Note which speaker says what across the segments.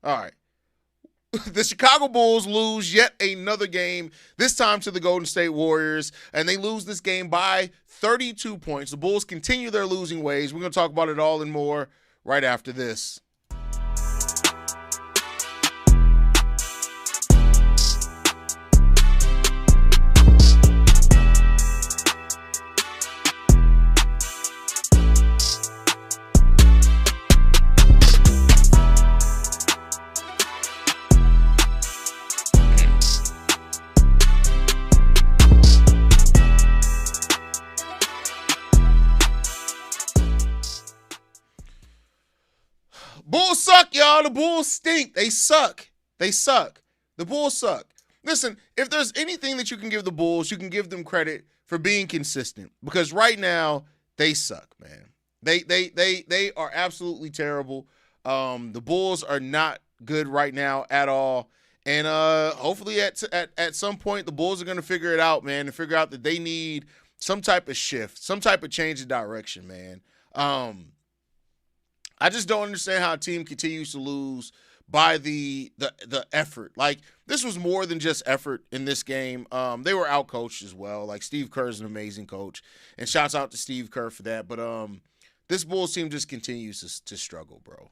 Speaker 1: All right. The Chicago Bulls lose yet another game, this time to the Golden State Warriors, and they lose this game by 32 points. The Bulls continue their losing ways. We're going to talk about it all and more right after this. Bulls suck, y'all. The Bulls stink. They suck. They suck. The Bulls suck. Listen, if there's anything that you can give the Bulls, you can give them credit for being consistent. Because right now, they suck, man. They are absolutely terrible. The Bulls are not good right now at all. And hopefully at some point, the Bulls are going to figure it out, man, and figure out that they need some type of shift, some type of change of direction, man. I just don't understand how a team continues to lose by the effort. Like, this was more than just effort in this game. They were outcoached as well. Like, Steve Kerr is an amazing coach, and shouts out to Steve Kerr for that. But this Bulls team just continues to struggle, bro.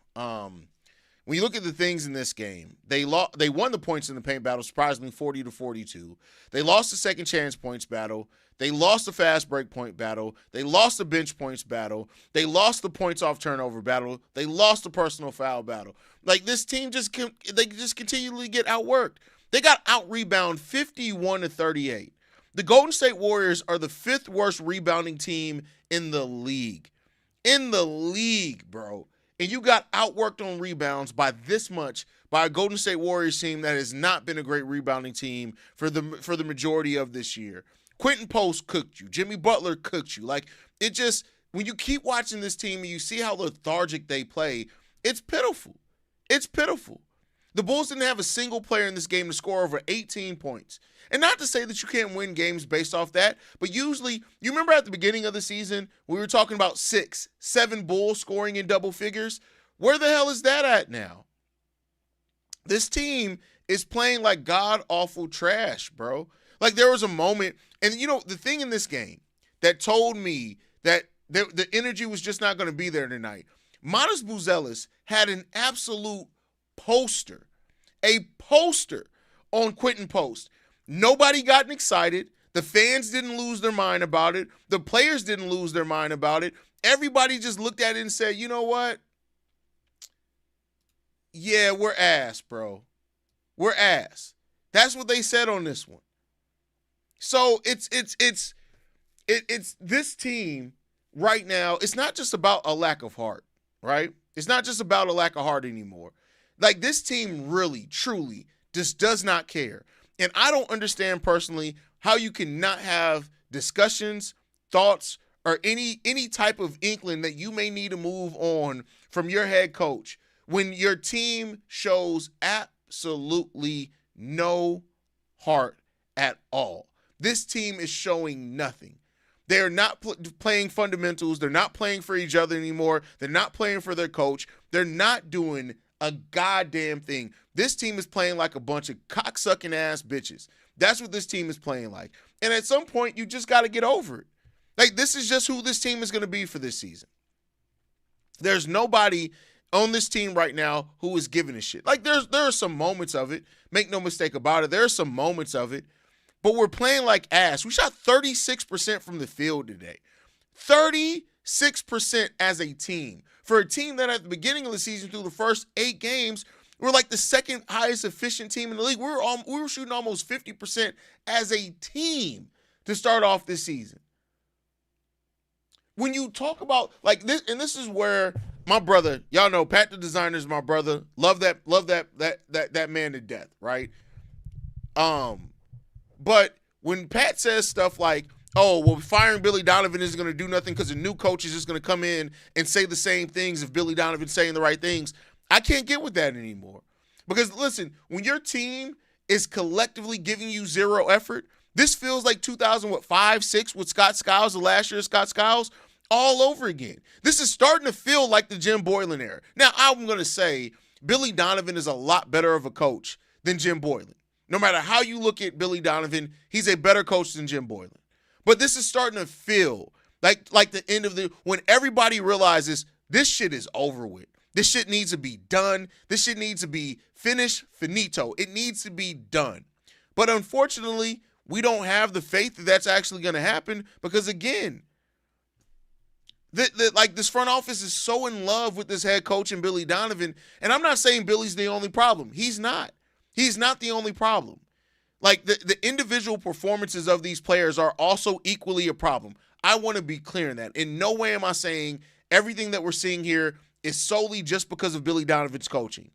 Speaker 1: When you look at the things in this game, they won the points in the paint battle, surprisingly 40-42. They lost the second chance points battle. They lost the fast break point battle. They lost the bench points battle. They lost the points off turnover battle. They lost the personal foul battle. Like, this team they just continually get outworked. They got out-rebound 51-38. The Golden State Warriors are the 5th worst rebounding team in the league. In the league, bro. And you got outworked on rebounds by this much by a Golden State Warriors team that has not been a great rebounding team for the majority of this year. Quentin Post cooked you. Jimmy Butler cooked you. Like, it just, when you keep watching this team and you see how lethargic they play, it's pitiful. It's pitiful. The Bulls didn't have a single player in this game to score over 18 points. And not to say that you can't win games based off that, but usually, you remember at the beginning of the season, we were talking about 6, 7 Bulls scoring in double figures? Where the hell is that at now? This team is playing like god-awful trash, bro. Like, there was a moment, and you know, the thing in this game that told me that the energy was just not going to be there tonight, Modest Buzelis had an absolute poster on Quentin Post. Nobody got excited. The fans didn't lose their mind about it. The players didn't lose their mind about it. Everybody just looked at it and said, you know what? Yeah, we're ass, bro. We're ass. That's what they said on this one. So it's this team right now. It's not just about a lack of heart, right? It's not just about a lack of heart anymore. Like, this team really, truly just does not care. And I don't understand personally how you can not have discussions, thoughts, or any type of inkling that you may need to move on from your head coach when your team shows absolutely no heart at all. This team is showing nothing. They're not playing fundamentals. They're not playing for each other anymore. They're not playing for their coach. They're not doing a goddamn thing. This team is playing like a bunch of cocksucking ass bitches. That's what this team is playing like. And at some point, you just got to get over it. Like, this is just who this team is going to be for this season. There's nobody on this team right now who is giving a shit. Like, there are some moments of it. Make no mistake about it. There are some moments of it. But we're playing like ass. We shot 36% from the field today. 36% as a team. For a team that at the beginning of the season, through the first 8 games, we're like the second highest efficient team in the league. We were shooting almost 50% as a team to start off this season. When you talk about like this, and this is where my brother, y'all know Pat the designer is my brother. Love that man to death, right? But when Pat says stuff like, oh, well, firing Billy Donovan isn't going to do nothing because a new coach is just going to come in and say the same things if Billy Donovan's saying the right things, I can't get with that anymore. Because, listen, when your team is collectively giving you zero effort, this feels like 2005-06 with Scott Skiles, the last year Scott Skiles, all over again. This is starting to feel like the Jim Boylan era. Now, I'm going to say Billy Donovan is a lot better of a coach than Jim Boylen. No matter how you look at Billy Donovan, he's a better coach than Jim Boylen. But this is starting to feel like the end of when everybody realizes this shit is over with. This shit needs to be done. This shit needs to be finished, finito. It needs to be done. But unfortunately, we don't have the faith that that's actually going to happen because, again, this front office is so in love with this head coach and Billy Donovan. And I'm not saying Billy's the only problem. He's not. He's not the only problem. Like, the individual performances of these players are also equally a problem. I want to be clear in that. In no way am I saying everything that we're seeing here is solely just because of Billy Donovan's coaching.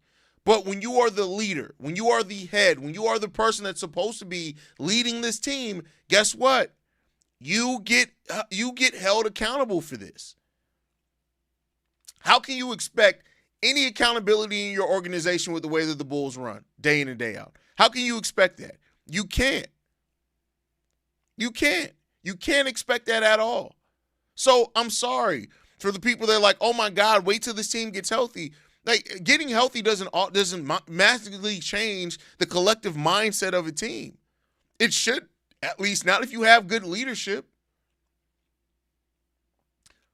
Speaker 1: But when you are the leader, when you are the head, when you are the person that's supposed to be leading this team, guess what? You get held accountable for this. How can you expect any accountability in your organization with the way that the Bulls run day in and day out? How can you expect that? You can't. You can't. You can't expect that at all. So I'm sorry for the people that are like, oh my God, wait till this team gets healthy. Like, getting healthy doesn't massively change the collective mindset of a team. It should, at least not if you have good leadership.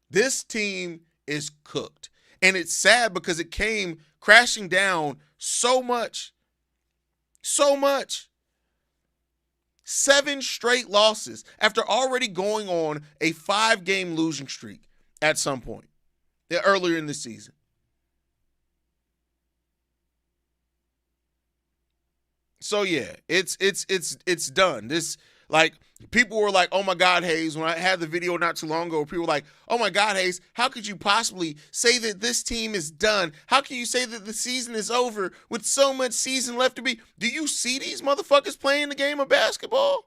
Speaker 1: This team is cooked. And it's sad because it came crashing down so much. So much. 7 straight losses after already going on a 5-game losing streak at some point earlier in the season. So yeah, it's done. This, like, people were like, oh my God, Haize, when I had the video not too long ago, people were like, oh my God, Haize, how could you possibly say that this team is done? How can you say that the season is over with so much season left to be? Do you see these motherfuckers playing the game of basketball?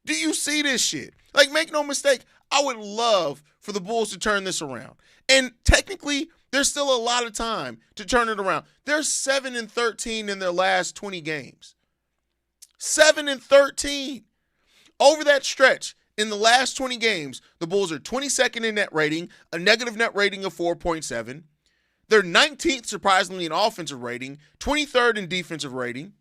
Speaker 1: Do you see this shit? Like, make no mistake, I would love for the Bulls to turn this around. And technically, there's still a lot of time to turn it around. They're 7-13 in their last 20 games. 7-13. Over that stretch, in the last 20 games, the Bulls are 22nd in net rating, a negative net rating of 4.7. They're 19th, surprisingly, in offensive rating, 23rd in defensive rating.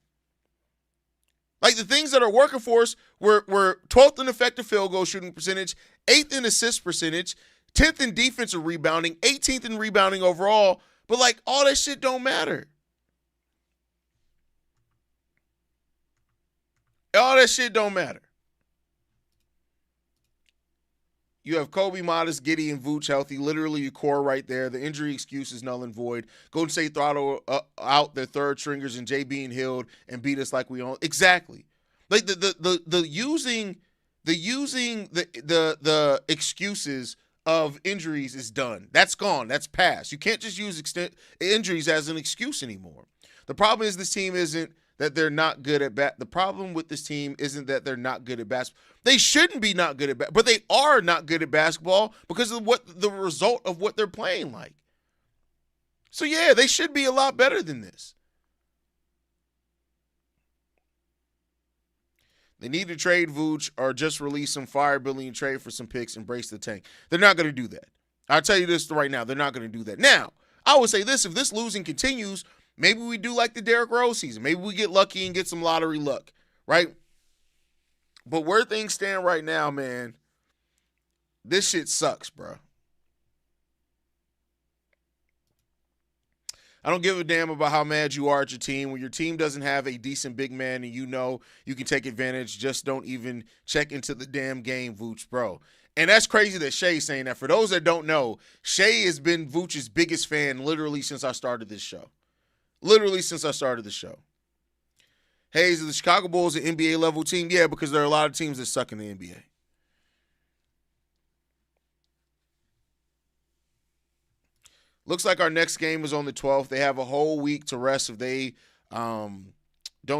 Speaker 1: Like, the things that are working for us were 12th in effective field goal shooting percentage, 8th in assist percentage, 10th in defensive rebounding, 18th in rebounding overall. But, like, all that shit don't matter. All that shit don't matter. You have Kobe, Modest, Giddey, and Vooch healthy. Literally your core right there. The injury excuse is null and void. Golden State throttle out their third stringers and JB and Hield and beat us like we own. Exactly. Like the using the excuses of injuries is done. That's gone. That's past. You can't just use injuries as an excuse anymore. The problem is this team isn't that they're not good at the problem with this team isn't that they're not good at basketball. They shouldn't be not good at basketball, but they are not good at basketball because of what the result of what they're playing like. So yeah, they should be a lot better than this. They need to trade Vooch or just release some fire Billy and trade for some picks and brace the tank. They're not going to do that. I'll tell you this right now. They're not going to do that. Now, I would say this. If this losing continues, maybe we do like the Derrick Rose season. Maybe we get lucky and get some lottery luck, right? But where things stand right now, man, this shit sucks, bro. I don't give a damn about how mad you are at your team. When your team doesn't have a decent big man and you know you can take advantage, just don't even check into the damn game, Vooch, bro. And that's crazy that Shay's saying that. For those that don't know, Shay has been Vooch's biggest fan literally since I started this show. Literally since I started the show. Haize, the Chicago Bulls an NBA level team? Yeah, because there are a lot of teams that suck in the NBA. Looks like our next game is on the 12th. They have a whole week to rest. If they don't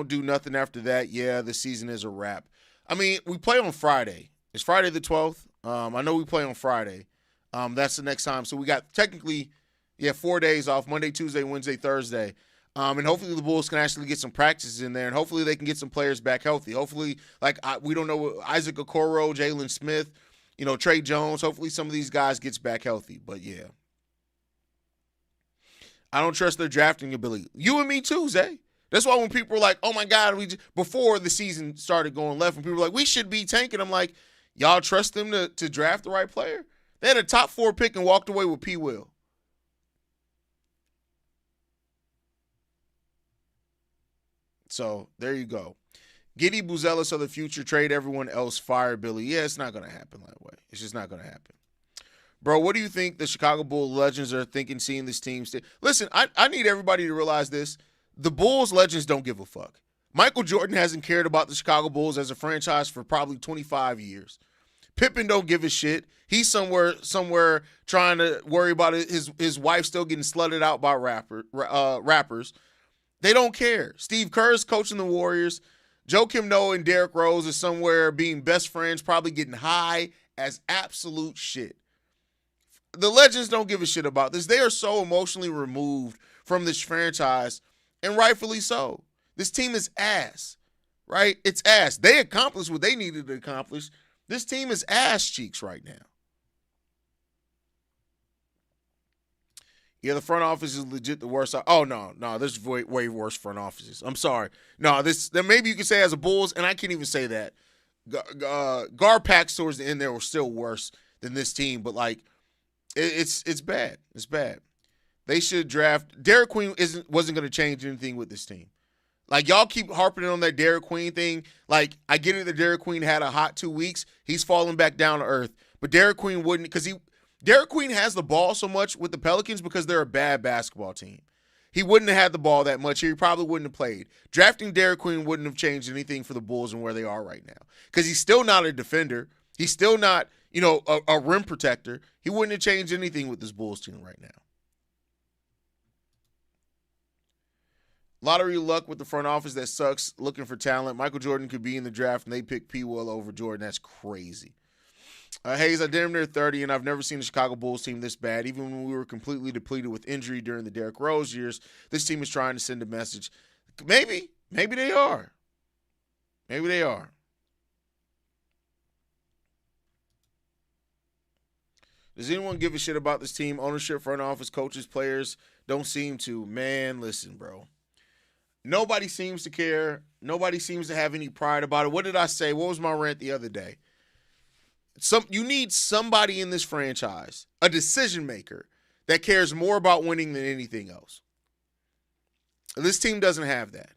Speaker 1: do nothing after that, yeah, the season is a wrap. I mean, we play on Friday. It's Friday the 12th. I know we play on Friday. That's the next time. So we got technically, 4 days off, Monday, Tuesday, Wednesday, Thursday. And hopefully the Bulls can actually get some practices in there, and hopefully they can get some players back healthy. Hopefully, we don't know, Isaac Okoro, Jalen Smith, Trey Jones. Hopefully some of these guys gets back healthy. But, yeah. I don't trust their drafting ability. You and me too, Zay. That's why when people were like, oh my God, before the season started going left, and people were like, we should be tanking, I'm like, y'all trust them to draft the right player? They had a top 4 pick and walked away with P. Will. So there you go. Giddey, Buzelis are the future. Trade everyone else. Fire Billy. Yeah, it's not going to happen that way. It's just not going to happen. Bro, what do you think the Chicago Bulls legends are thinking seeing this team? Listen, I need everybody to realize this. The Bulls legends don't give a fuck. Michael Jordan hasn't cared about the Chicago Bulls as a franchise for probably 25 years. Pippen don't give a shit. He's somewhere trying to worry about his wife still getting slutted out by rappers. They don't care. Steve Kerr's coaching the Warriors. Joakim Noah and Derrick Rose is somewhere being best friends, probably getting high as absolute shit. The legends don't give a shit about this. They are so emotionally removed from this franchise, and rightfully so. This team is ass, right? It's ass. They accomplished what they needed to accomplish. This team is ass cheeks right now. Yeah, the front office is legit the worst. Oh, no, there's way worse front offices. I'm sorry. No, then maybe you could say as a Bulls, and I can't even say that. Garpax towards the end there were still worse than this team, but like, it's bad. It's bad. They should draft. Derek Queen wasn't going to change anything with this team. Like, y'all keep harping on that Derek Queen thing. Like, I get it that Derek Queen had a hot 2 weeks. He's falling back down to earth. But Derek Queen wouldn't, because Derek Queen has the ball so much with the Pelicans because they're a bad basketball team. He wouldn't have had the ball that much here. He probably wouldn't have played. Drafting Derek Queen wouldn't have changed anything for the Bulls and where they are right now. Because he's still not a defender. He's still not, a rim protector. He wouldn't have changed anything with this Bulls team right now. Lottery luck with the front office that sucks. Looking for talent. Michael Jordan could be in the draft and they pick P. Will over Jordan. That's crazy. Haize, I damn near 30, and I've never seen a Chicago Bulls team this bad. Even when we were completely depleted with injury during the Derrick Rose years, this team is trying to send a message. Maybe they are. Maybe they are. Does anyone give a shit about this team? Ownership, front office, coaches, players don't seem to. Man, listen, bro. Nobody seems to care. Nobody seems to have any pride about it. What did I say? What was my rant the other day? You need somebody in this franchise, a decision maker, that cares more about winning than anything else. This team doesn't have that.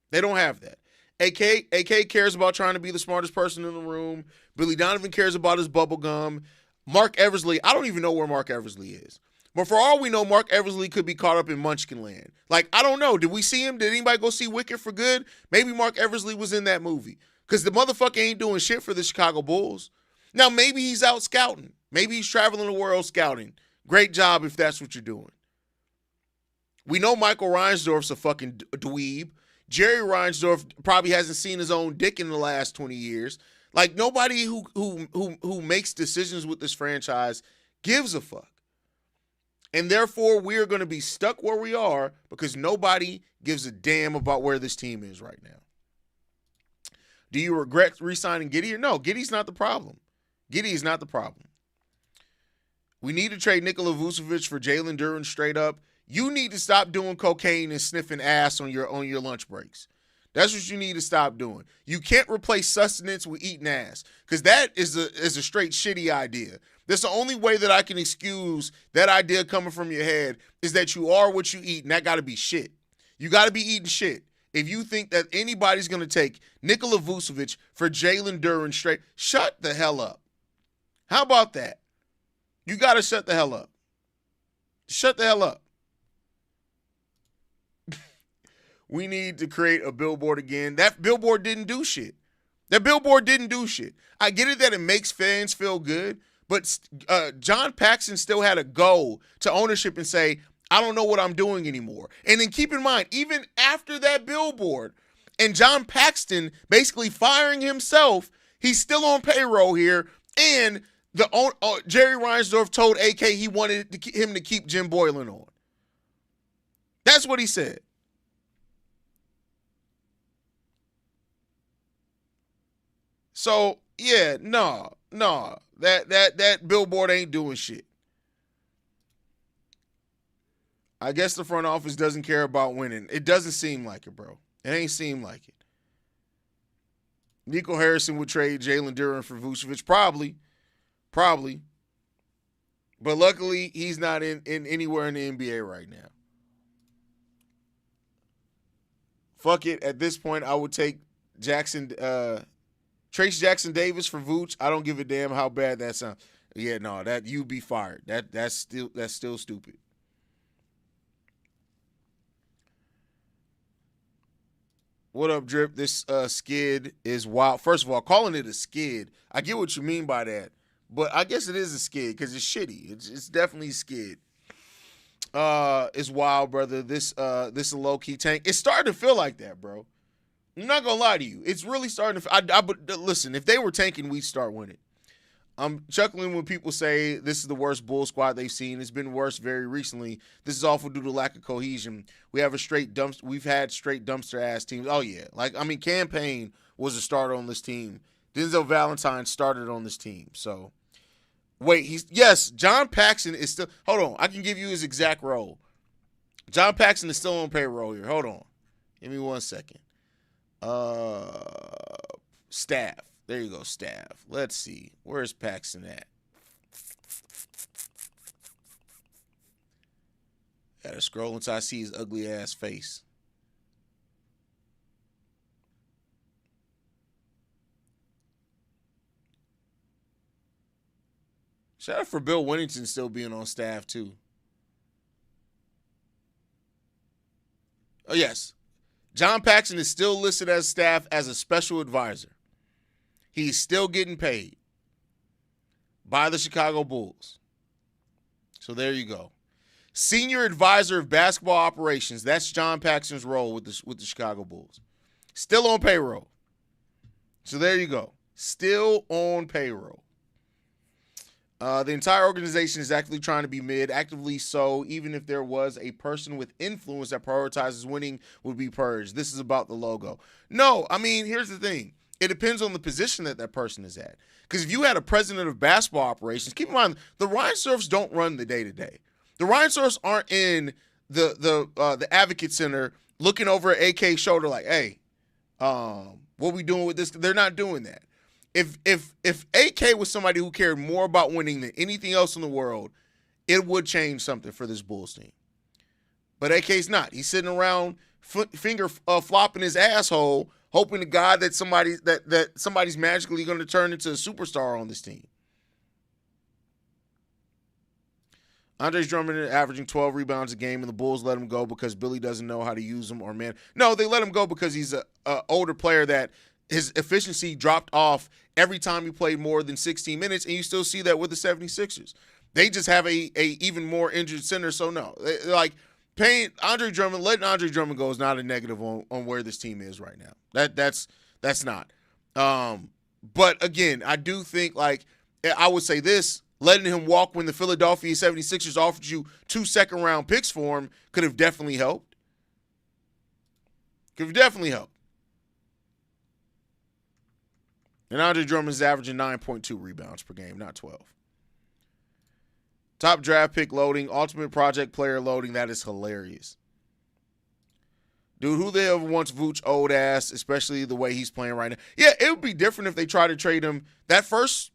Speaker 1: They don't have that. AK cares about trying to be the smartest person in the room. Billy Donovan cares about his bubble gum. Mark Eversley, I don't even know where Mark Eversley is. But for all we know, Mark Eversley could be caught up in Munchkin Land. Like, I don't know. Did we see him? Did anybody go see Wicked for good? Maybe Mark Eversley was in that movie. Because the motherfucker ain't doing shit for the Chicago Bulls. Now, maybe he's out scouting. Maybe he's traveling the world scouting. Great job if that's what you're doing. We know Michael Reinsdorf's a fucking dweeb. Jerry Reinsdorf probably hasn't seen his own dick in the last 20 years. Like, nobody who makes decisions with this franchise gives a fuck. And therefore, we are going to be stuck where we are because nobody gives a damn about where this team is right now. Do you regret re-signing Giddey or no? Giddey's not the problem. Giddey is not the problem. We need to trade Nikola Vucevic for Jalen Duren straight up. You need to stop doing cocaine and sniffing ass on your lunch breaks. That's what you need to stop doing. You can't replace sustenance with eating ass because that is a straight shitty idea. That's the only way that I can excuse that idea coming from your head is that you are what you eat, and that got to be shit. You got to be eating shit. If you think that anybody's going to take Nikola Vucevic for Jalen Duren straight, shut the hell up. How about that? You got to shut the hell up. Shut the hell up. We need to create a billboard again. That billboard didn't do shit. I get it that it makes fans feel good, but John Paxson still had to go to ownership and say, I don't know what I'm doing anymore. And then keep in mind, even after that billboard and John Paxton basically firing himself, he's still on payroll here, and Jerry Reinsdorf told AK he wanted him to keep Jim Boylan on. That's what he said. So, yeah, no, that billboard ain't doing shit. I guess the front office doesn't care about winning. It doesn't seem like it, bro. It ain't seem like it. Nico Harrison would trade Jalen Duren for Vucevic, probably. But luckily, he's not in anywhere in the NBA right now. Fuck it. At this point, I would take Trace Jackson Davis for Vooch. I don't give a damn how bad that sounds. Yeah, no, that you'd be fired. That's still stupid. What up, Drip? This skid is wild. First of all, calling it a skid, I get what you mean by that, but I guess it is a skid because it's shitty. It's definitely a skid. It's wild, brother. This is a low key tank. It's starting to feel like that, bro. I'm not gonna lie to you. It's really starting to. Listen, if they were tanking, we'd start winning. I'm chuckling when people say this is the worst Bull squad they've seen. It's been worse very recently. This is awful due to lack of cohesion. We've had straight dumpster ass teams. Oh yeah, Campaign was a starter on this team. Denzel Valentine started on this team. So wait, John Paxson is still. Hold on, I can give you his exact role. John Paxson is still on payroll here. Hold on, give me 1 second. Staff. There you go, staff. Let's see. Where's Paxton at? Gotta scroll until I see his ugly ass face. Shout out for Bill Winnington still being on staff, too. Oh, yes. John Paxson is still listed as staff as a special advisor. He's still getting paid by the Chicago Bulls. So there you go. Senior advisor of basketball operations. That's John Paxson's role with the Chicago Bulls. Still on payroll. So there you go. Still on payroll. The entire organization is actively trying to be mid, actively so. Even if there was a person with influence that prioritizes winning, would be purged. This is about the logo. No, here's the thing. It depends on the position that person is at. Because if you had a president of basketball operations, keep in mind, the Reinsdorfs don't run the day-to-day. The Reinsdorfs aren't in the Advocate Center looking over at AK's shoulder like, hey, what we doing with this? They're not doing that. If AK was somebody who cared more about winning than anything else in the world, it would change something for this Bulls team. But AK's not. He's sitting around finger flopping his asshole, hoping to God that somebody's magically going to turn into a superstar on this team. Andre Drummond averaging 12 rebounds a game, and the Bulls let him go because Billy doesn't know how to use him or man. No, they let him go because he's an older player that his efficiency dropped off every time he played more than 16 minutes, and you still see that with the 76ers. They just have a even more injured center, so no. Letting Andre Drummond go is not a negative on where this team is right now. That's not. But again, I do think I would say this, letting him walk when the Philadelphia 76ers offered you 2 second-round picks for him could have definitely helped. Could have definitely helped. And Andre Drummond is averaging 9.2 rebounds per game, not 12. Top draft pick loading, ultimate project player loading. That is hilarious. Dude, who the hell wants Vooch old ass, especially the way he's playing right now? Yeah, it would be different if they tried to trade him that first,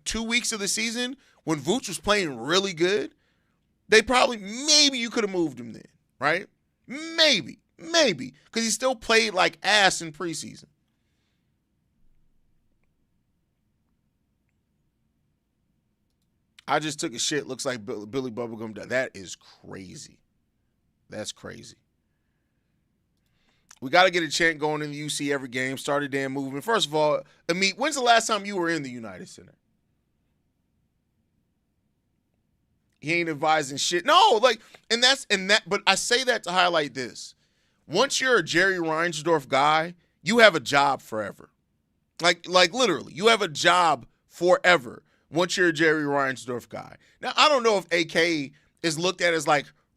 Speaker 1: 2 weeks of the season when Vooch was playing really good. Maybe you could have moved him then, right? Maybe, because he still played like ass in preseason. I just took a shit. Looks like Billy Bubblegum died. That is crazy. That's crazy. We got to get a chant going in the UC every game. Start a damn movement. First of all, Amit, when's the last time you were in the United Center? He ain't advising shit. No, but I say that to highlight this. Once you're a Jerry Reinsdorf guy, you have a job forever. Like literally, you have a job forever. Once you're a Jerry Reinsdorf guy. Now, I don't know if AK is looked at as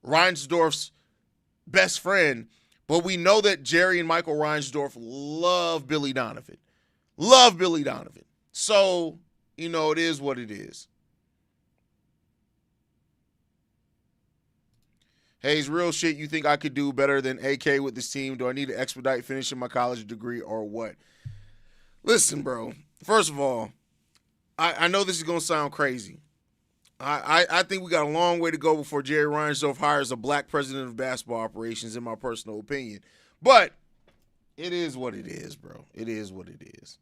Speaker 1: Reinsdorf's best friend, but we know that Jerry and Michael Reinsdorf love Billy Donovan. So, it is what it is. Haize, real shit, you think I could do better than AK with this team? Do I need to expedite finishing my college degree or what? Listen, bro. First of all, I know this is going to sound crazy. I think we got a long way to go before Jerry Reinsdorf hires a black president of basketball operations, in my personal opinion. But it is what it is, bro. It is what it is.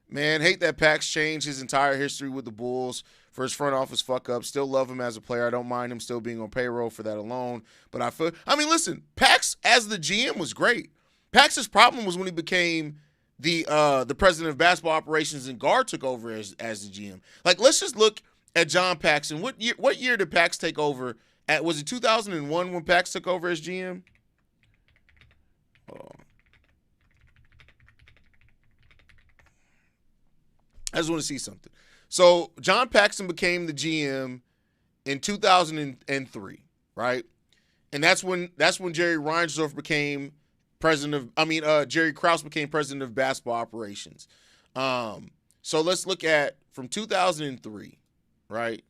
Speaker 1: Man, hate that Pax changed his entire history with the Bulls for his front office fuck up. Still love him as a player. I don't mind him still being on payroll for that alone. But listen, Pax as the GM was great. Pax's problem was when he became the president of basketball operations and Gar took over as the GM. Like, let's just look at John Paxson. What year did Pax take over? Was it 2001 when Pax took over as GM? I just want to see something. So John Paxson became the GM in 2003, right? And that's when Jerry Reinsdorf became president of. Jerry Krause became president of basketball operations. So let's look at from 2003, right?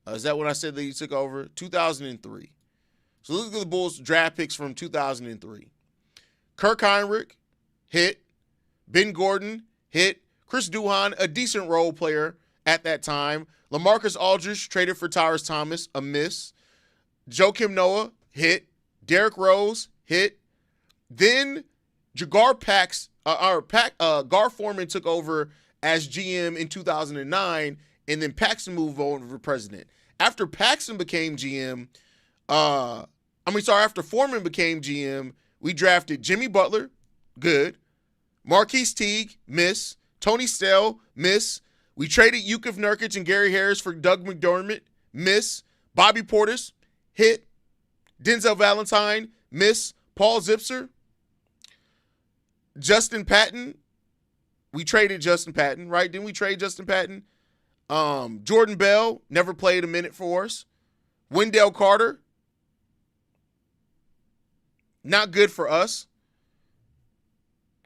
Speaker 1: Is that when I said that he took over? 2003. So look at the Bulls draft picks from 2003. Kirk Heinrich, hit. Ben Gordon, hit. Chris Duhon, a decent role player at that time. LaMarcus Aldridge, traded for Tyrese Thomas, a miss. Joakim Noah, hit. Derrick Rose, hit. Then Gar Forman took over as GM in 2009, and then Paxson moved over for president. After Paxson became GM, after Foreman became GM, we drafted Jimmy Butler, good. Marquise Teague, miss. Tony Snell, miss. We traded Yukov Nurkic and Gary Harris for Doug McDermott, miss. Bobby Portis, hit. Denzel Valentine, miss. Paul Zipser. Justin Patton. We traded Justin Patton, right? Didn't we trade Justin Patton? Jordan Bell, never played a minute for us. Wendell Carter, not good for us.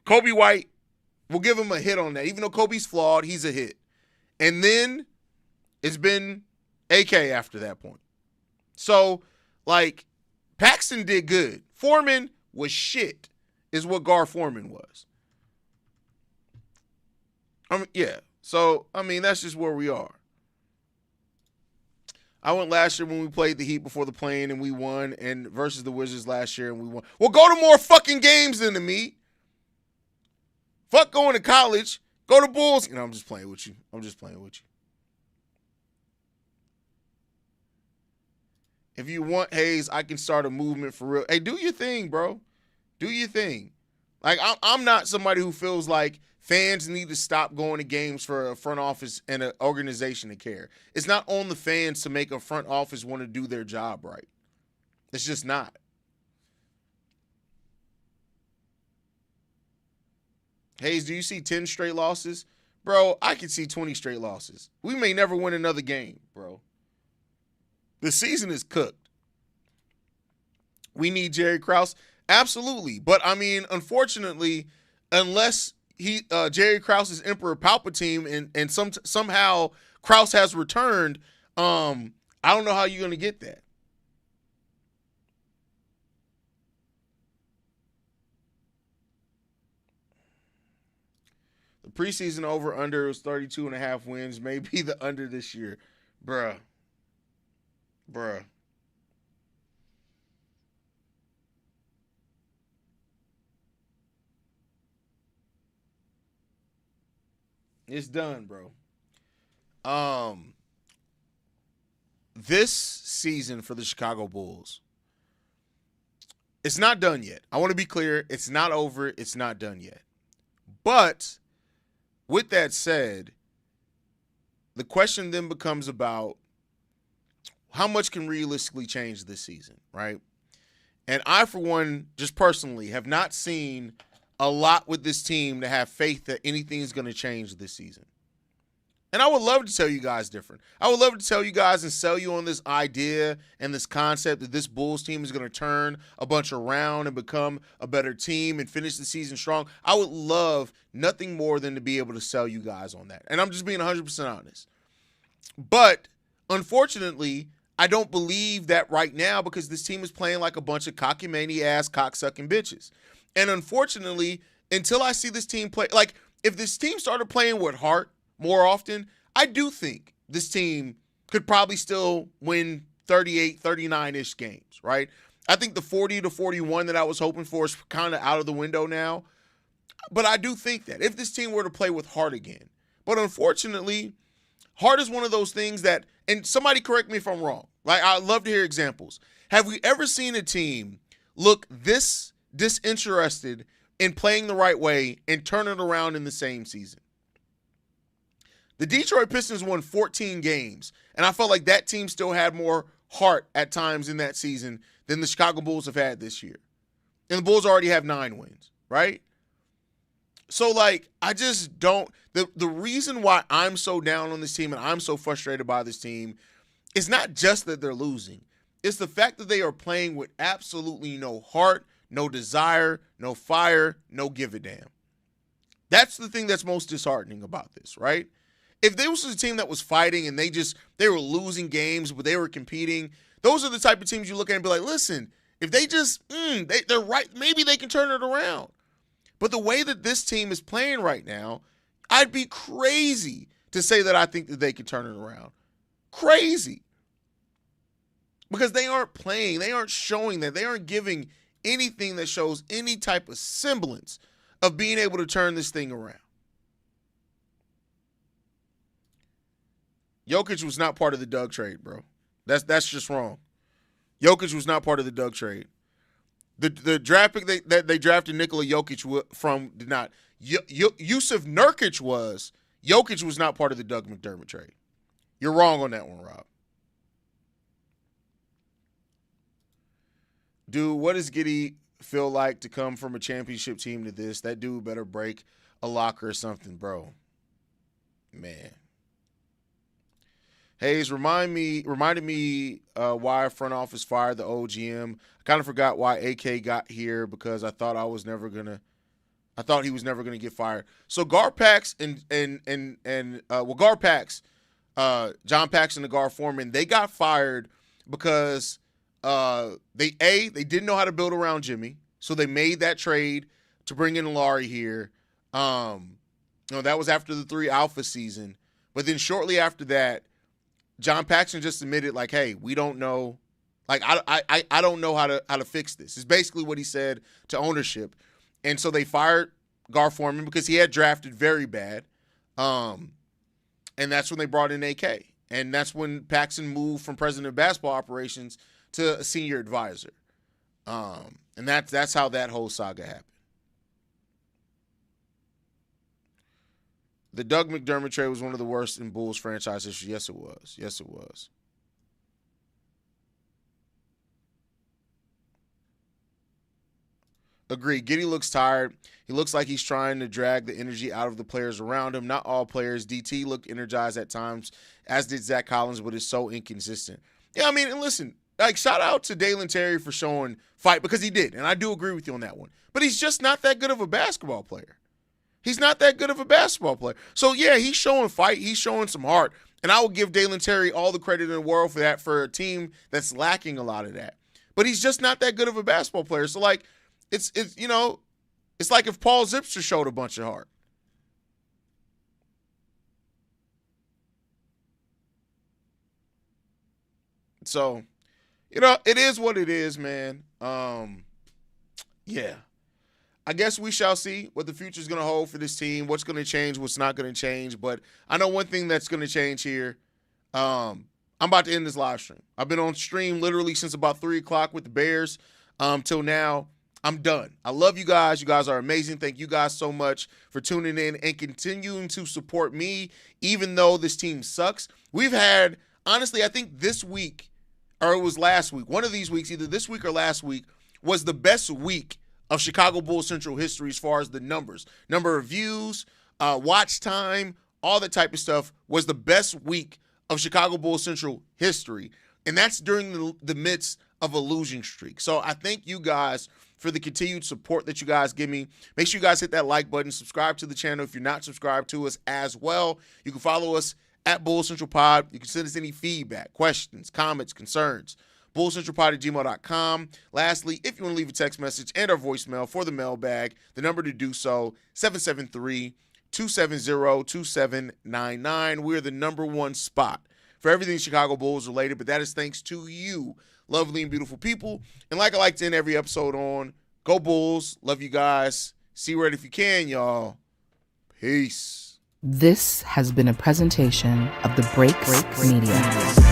Speaker 1: Kobe White, we'll give him a hit on that. Even though Kobe's flawed, he's a hit. And then it's been AK after that point. So, like, Paxson did good. Foreman was shit, is what Gar Forman was. Yeah. So, that's just where we are. I went last year when we played the Heat before the play-in and we won, and versus the Wizards last year and we won. Well, go to more fucking games than to me. Fuck going to college. Go to Bulls. I'm just playing with you. If you want, Haize, I can start a movement for real. Hey, do your thing, bro. Do your thing. Like, I'm not somebody who feels like fans need to stop going to games for a front office and an organization to care. It's not on the fans to make a front office want to do their job right. It's just not. Haize, do you see 10 straight losses? Bro, I can see 20 straight losses. We may never win another game, bro. The season is cooked. We need Jerry Krause? Absolutely. But, unfortunately, unless Jerry Krause is Emperor Palpatine and somehow Krause has returned, I don't know how you're going to get that. The preseason over-under was 32.5 wins. Maybe the under this year. Bruh. It's done, bro. This season for the Chicago Bulls, it's not done yet. I want to be clear. It's not over. It's not done yet. But with that said, the question then becomes about how much can realistically change this season, right? And I, for one, just personally, have not seen a lot with this team to have faith that anything is going to change this season. And I would love to tell you guys different. I would love to tell you guys and sell you on this idea and this concept that this Bulls team is going to turn a bunch around and become a better team and finish the season strong. I would love nothing more than to be able to sell you guys on that. And I'm just being 100% honest. But unfortunately, I don't believe that right now because this team is playing like a bunch of cockamamie-ass cocksucking bitches. And unfortunately, until I see this team play, like if this team started playing with heart more often, I do think this team could probably still win 38, 39-ish games, right? I think the 40 to 41 that I was hoping for is kind of out of the window now. But I do think that if this team were to play with heart again, but unfortunately, heart is one of those things that, and somebody correct me if I'm wrong. Like, I'd love to hear examples. Have we ever seen a team look this disinterested in playing the right way and turn it around in the same season? The Detroit Pistons won 14 games, and I felt like that team still had more heart at times in that season than the Chicago Bulls have had this year. And the Bulls already have 9 wins, right? So, like, I just don't – the reason why I'm so down on this team and I'm so frustrated by this team is not just that they're losing. It's the fact that they are playing with absolutely no heart, no desire, no fire, no give a damn. That's the thing that's most disheartening about this, right? If this was a team that was fighting and they were losing games, but they were competing, those are the type of teams you look at and be like, listen, if they just, they're right, maybe they can turn it around. But the way that this team is playing right now, I'd be crazy to say that I think that they can turn it around. Crazy. Because they aren't playing, they aren't showing that, they aren't giving anything that shows any type of semblance of being able to turn this thing around. Jokic was not part of the Doug trade, bro. That's just wrong. Jokic was not part of the Doug trade. The draft pick that they drafted Nikola Jokic from did not. Yusuf Nurkic was. Jokic was not part of the Doug McDermott trade. You're wrong on that one, Rob. Dude, what does Giddey feel like to come from a championship team to this? That dude better break a locker or something, bro. Man. Haize, reminded me why front office fired the OGM. I kind of forgot why AK got here because I thought he was never gonna get fired. So Garpax Garpax, John Paxson, the guard foreman, they got fired because they didn't know how to build around Jimmy, so they made that trade to bring in Larry here. That was after the 3 Alpha season, but then shortly after that, John Paxson just admitted, like, hey, we don't know. Like, I don't know how to fix this. It's basically what he said to ownership. And so they fired Gar Forman because he had drafted very bad. And that's when they brought in AK. And that's when Paxson moved from president of basketball operations to a senior advisor. And that's how that whole saga happened. The Doug McDermott trade was one of the worst in Bulls franchise history. Yes, it was. Yes, it was. Agreed. Giddey looks tired. He looks like he's trying to drag the energy out of the players around him. Not all players. DT looked energized at times, as did Zach Collins, but is so inconsistent. Yeah, I mean, and listen, like, shout out to Dalen Terry for showing fight, because he did, and I do agree with you on that one. But he's just not that good of a basketball player. He's not that good of a basketball player. So, yeah, he's showing fight. He's showing some heart. And I will give Dalen Terry all the credit in the world for that, for a team that's lacking a lot of that. But he's just not that good of a basketball player. So, like, it's like if Paul Zipser showed a bunch of heart. So, it is what it is, man. Yeah. I guess we shall see what the future is going to hold for this team, what's going to change, what's not going to change. But I know one thing that's going to change here. I'm about to end this live stream. I've been on stream literally since about 3 o'clock with the Bears till now. I'm done. I love you guys. You guys are amazing. Thank you guys so much for tuning in and continuing to support me, even though this team sucks. We've had, honestly, I think this week, or it was last week, one of these weeks, either this week or last week, was the best week of Chicago Bulls Central history as far as the numbers. Number of views, watch time, all that type of stuff was the best week of Chicago Bulls Central history. And that's during the midst of a losing streak. So I thank you guys for the continued support that you guys give me. Make sure you guys hit that like button. Subscribe to the channel if you're not subscribed to us as well. You can follow us at Bull Central Pod. You can send us any feedback, questions, comments, concerns. BullCentralPod@gmail.com. Lastly, if you want to leave a text message and our voicemail for the mailbag, the number to do so, 773-270-2799. We're the number one spot for everything Chicago Bulls related, but that is thanks to you, lovely and beautiful people. And like I like to end every episode on, go Bulls. Love you guys. See red if you can, y'all. Peace.
Speaker 2: This has been a presentation of the Breaks Media.